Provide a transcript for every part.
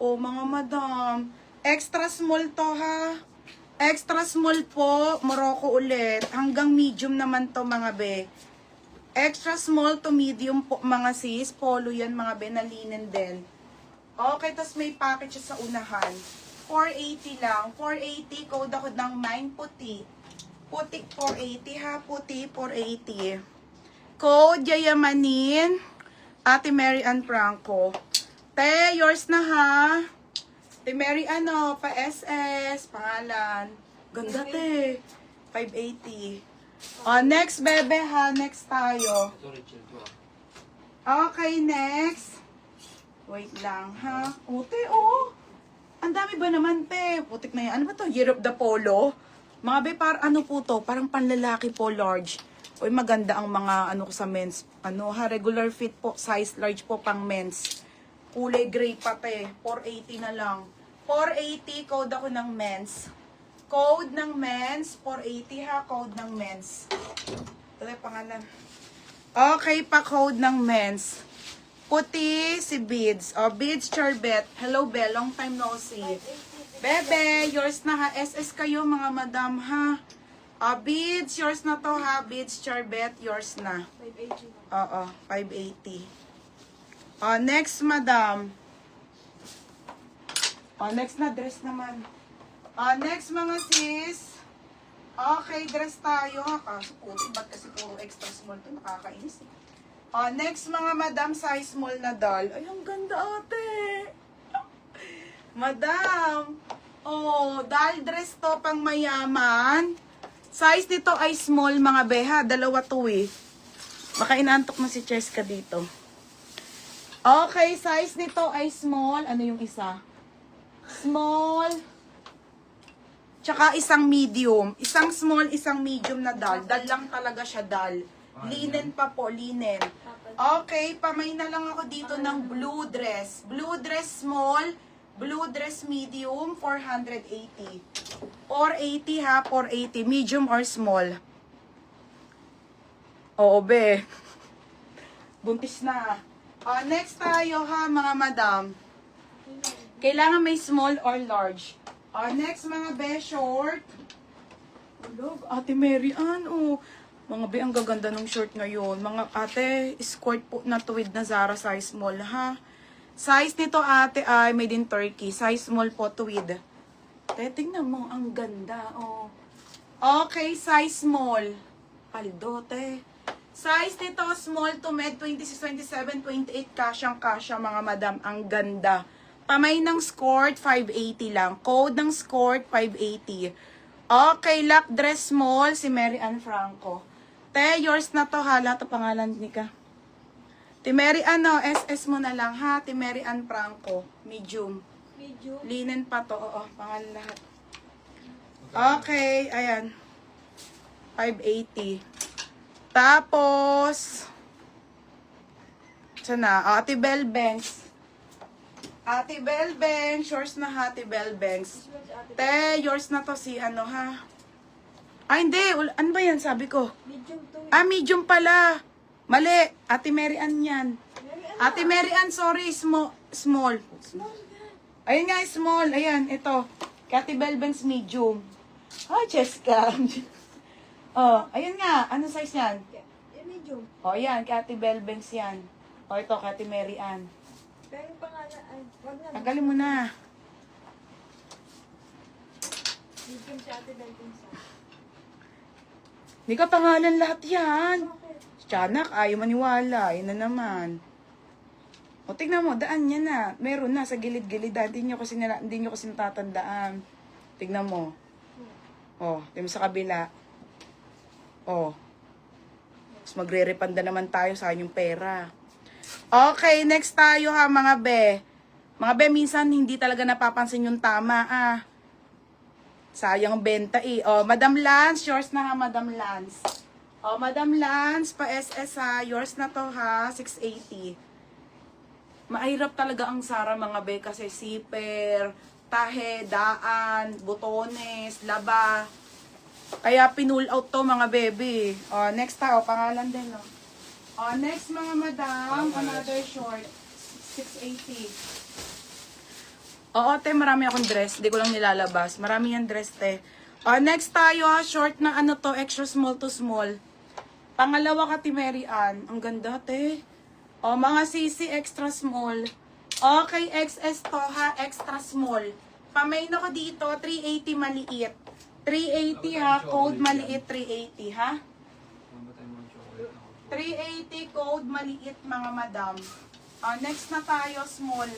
O, mga madam. Extra small to, ha? Extra small po. Morocco ulit. Hanggang medium naman to, mga be. Extra small to medium po, mga sis. Polo yan, mga be. Na linen din. Okay, tas may package sa unahan. 480 lang. 480, code ako ng 9 puti. Puti 480 ha, puti 480. Code Yayamanin. Ate Mary Ann Franco. Te, yours na ha. Te Mary ano, pa SS, pangalan. Ganda te. 580. Next bebe ha, next tayo. Okay, next. Wait lang ha. Te, ang dami ba naman, te? Putik na yan. Ano ba to? Year of the Polo? Mga be, ano po to? Parang panlalaki po, large. Uy, maganda ang mga ano ko sa men's. Regular fit po. Size large po pang men's. Kulay gray pa, te. 480 na lang. 480, code ako ng men's. Code ng men's. 480 ha, code ng men's. Ito na pangalan. Okay, pa code ng men's. Puti si Beads. Beads Charbet. Hello, Be. Long time no see. Bebe, yours na ha. SS kayo, mga madam, ha. Beads, yours na to, ha. Beads Charbet, yours na. 580. Oo, 580. Next, madam. Next na, dress naman. Next, mga sis. Okay, dress tayo, ha. Ba't kasi puro extra small to? Nakakainis, eh. Next, mga madam, size small na doll. Ay, ang ganda, ate. Madam. Doll dress to, pang mayaman. Size nito ay small, mga beha. Dalawa to, eh. Baka inaantok na si Cheska dito. Okay, size nito ay small. Ano yung isa? Small. Tsaka isang medium. Isang small, isang medium na doll. Doll lang talaga siya, doll. Linen pa po, linen. Okay, pamay na lang ako dito ng blue dress. Blue dress small, blue dress medium, 480. 480 ha, 480. Medium or small? Oo, be. Buntis na. Next tayo ha, mga madam. Kailangan may small or large. Next, mga be, short. Ate Mary Ann, mga be, ang gaganda ng short ngayon. Mga ate, skirt po na tuwid na Zara size small, ha? Size nito, ate, ay made in Turkey. Size small po, tuwid. Tingnan mo, ang ganda, Okay, size small. Paldo, te. Size nito, small to med, 26, 27, 28, kasyang-kasya, mga madam. Ang ganda. Pamay ng skirt, 580 lang. Code ng skirt, 580. Okay, lock dress small, si Mary Ann Franco. Te, yours na to, hala to pangalan ni ka. Te Mary Ann, SS mo na lang, ha? Te Mary Ann Franco, medium. Medium? Linen pa to, pangalan lahat. Okay, ayan. 580. Tapos, sana, Ate Bell Banks. Ate Bell Banks, yours na ha, Ate Bell Banks. Te, yours na to si ano, ha? Hindi. Ano ba yan? Sabi ko. Medium to. Medium pala. Mali. Ate Mary Ann yan. Ate Mary Ann, sorry. Small. Ayun nga, small. Ayan, ito. Ate Bell Banks, medium. Cheska. Ayun nga. Ano size yan? Medium. Yan. Ate Bell Banks yan. Ito, Ate Mary Ann. Pero yung pangalan, wag na. Tanggalin mo na. Medium si Ate Bell Banks. Hindi ka pangalan lahat yan. Tiyanak, ayaw maniwala. Yun na naman. Tignan mo, daan niya na. Meron na sa gilid-gilid. Hindi nyo kasi natatandaan. Tignan mo. Tignan mo sa kabila. Tapos magre-repanda naman tayo sa yung pera. Okay, next tayo ha, mga be. Mga be, minsan hindi talaga napapansin yung tama, Sayang benta, Madam Lance, yours na ha, Madam Lance. Madam Lance, pa SS ha, yours na to ha, 680. Mahirap talaga ang Zara, mga be, kasi zipper, tahe, daan, butones, laba. Kaya pinull out to, mga baby. Next tayo, pangalan din, Next, mga madam, another short, 680. Oo, te, marami akong dress. Hindi ko lang nilalabas. Marami yan dress, te. Next tayo, ha. Short na ano to, extra small to small. Pangalawa ka, ti Mary Ann. Ang ganda, te. Mga CC extra small. Okay, XS to, ha. Extra small. Pamain ako dito, 380 maliit. 380, ha. Code maliit, 380, ha. 380 code maliit, mga madam. Next na tayo, small.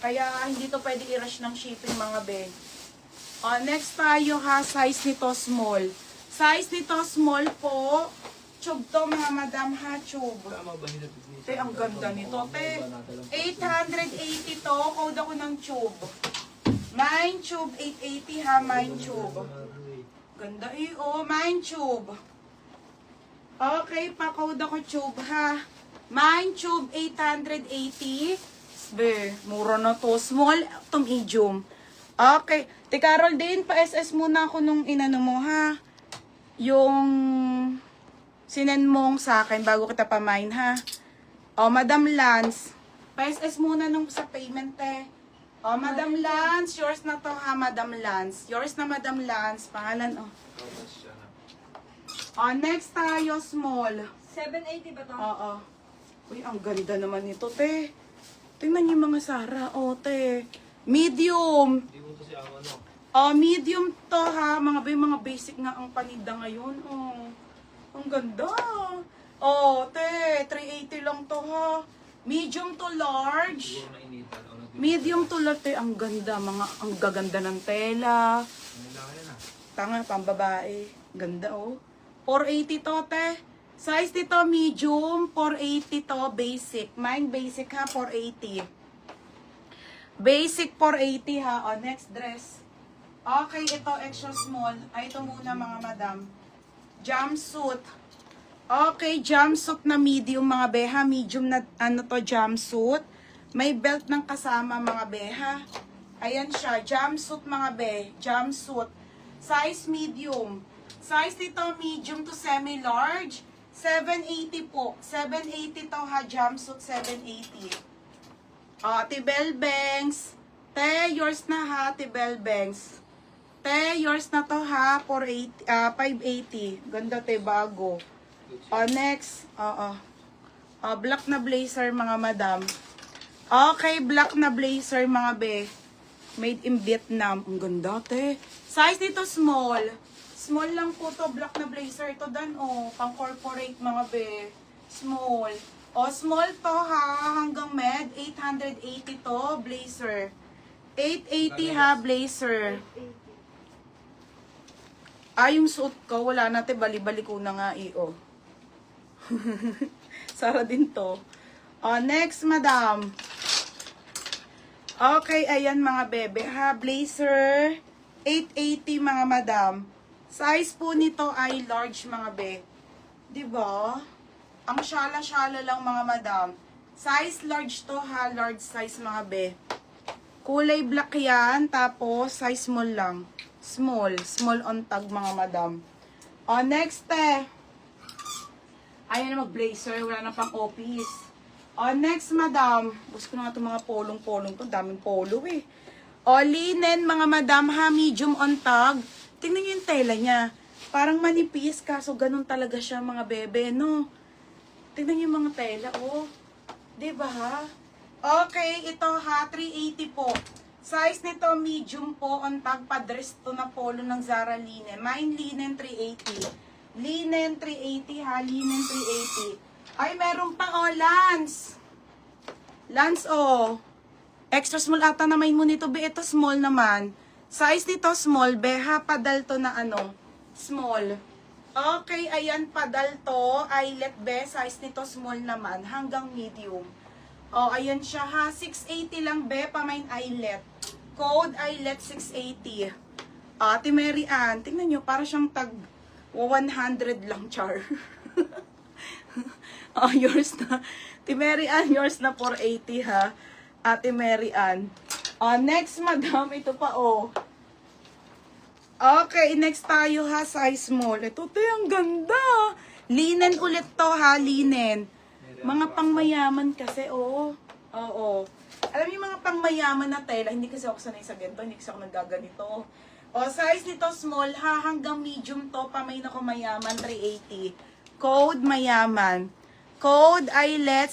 Kaya hindi to pwede i-rush ng shipping, mga be. Next tayo, ha, size nito small. Size nito small po. Tube to, mga madam, ha, tube. Te, ang ganda nito, te. 880 to, code ako ng tube. Mine tube, 880, ha, mine tube. Ganda eh, mine tube. Okay, pa-code ako tube, ha. Mine tube, 880. Be, mura na to. Small to medium. Okay. Te, Carol din, pa-SS muna ako nung inano mo, ha. Yung sinend mong sa akin bago kita pa-mine, ha. Madam Lance. Pa-SS muna nung sa payment, te. Madam Lance. Yours na to, ha, Madam Lance. Yours na, Madam Lance. Pangalan, next tayo, small. 780 ba to? Oo. Uy, ang ganda naman nito, te. Tingnan niyo yung mga Sara. Te. Medium. Hindi mo kasi ako, ano. Medium to, ha. Mga basic nga ang paninda ngayon. Ang ganda. Te. 380 lang to, ha. Medium to large. Siguro nainitan. Medium to large, te. Ang ganda. Ang gaganda ng tela. Kailangan yan, Tanga, pambabae. Ganda, 480 to, te. Size nito, medium. 480 to, basic. Mine basic, ha, 480. Basic, 480, ha. Next dress. Okay, ito, extra small. Ito muna, mga madam. Jumpsuit. Okay, jumpsuit na medium, mga beha. Medium na, jumpsuit. May belt ng kasama, mga beha. Ayan siya, jumpsuit, mga be. Jumpsuit. Size medium. Size nito, medium to semi-large. 780 po. 780 to, ha. Jumpsuit, 780. Tibel Banks. Te, yours na, ha. Tibel Banks. Te, yours na to, ha. 580. Ganda, te, bago. Next. Black na blazer, mga madam. Okay, black na blazer, mga be. Made in Vietnam. Ang ganda, te. Size nito, small. Small lang po to, black na blazer. Ito dan, pang corporate, mga be. Small. Small to, ha, hanggang med. 880 to, blazer. 880, ha, blazer. Yung suit ko, wala natin, bali-bali ko na nga, Sara din to. Next, madam. Okay, ayan, mga bebe, ha, blazer. 880, mga madam. Size po nito ay large, mga be. Diba? Ang syala-syala lang, mga madam. Size large to, ha. Large size, mga be. Kulay black yan. Tapos, size small lang. Small. Small on tag, mga madam. Next, ayan na mag-blazer. Wala na pang office. Next, madam. Gusto ko na nga itong mga polong-polong to. Daming polo, eh. Linen, mga madam, ha. Medium on tag. Tingnan nyo yung tela niya. Parang manipis, kaso ganun talaga siya, mga bebe, no? Tingnan nyo yung mga tela, Diba, ha? Okay, ito, ha, 380 po. Size nito, medium po, on tag, padress to na polo ng Zara linen. Mine linen, 380. Linen, 380, ha, linen, 380. Ay, meron pa, Lance. Lance, extra small ata na main mo nito, be, ito small naman. Size nito, small, beha, padal to na small. Okay, ayan, padal to, eyelet, be, size nito, small naman, hanggang medium. Ayan siya, ha, 680 lang, be, pamain eyelet. Code, eyelet, 680. Ate Mary Ann, tingnan nyo, para siyang tag 100 lang, char. Yours na. Ate Mary Ann, yours na 480, ha. Ate Mary Ann. Next, madam, ito pa, Okay, next tayo, ha, size small. Ito, ang ganda. Linen ulit to, ha, linen. Mga pangmayaman kasi, Oo. Alam mo yung mga pangmayaman na tela, hindi kasi ako sanay sa ganito, hindi kasi ako nagaganito. O, size nito small ha, hanggang medium to, pamay na ko mayaman, 380. Code mayaman. Code ay let's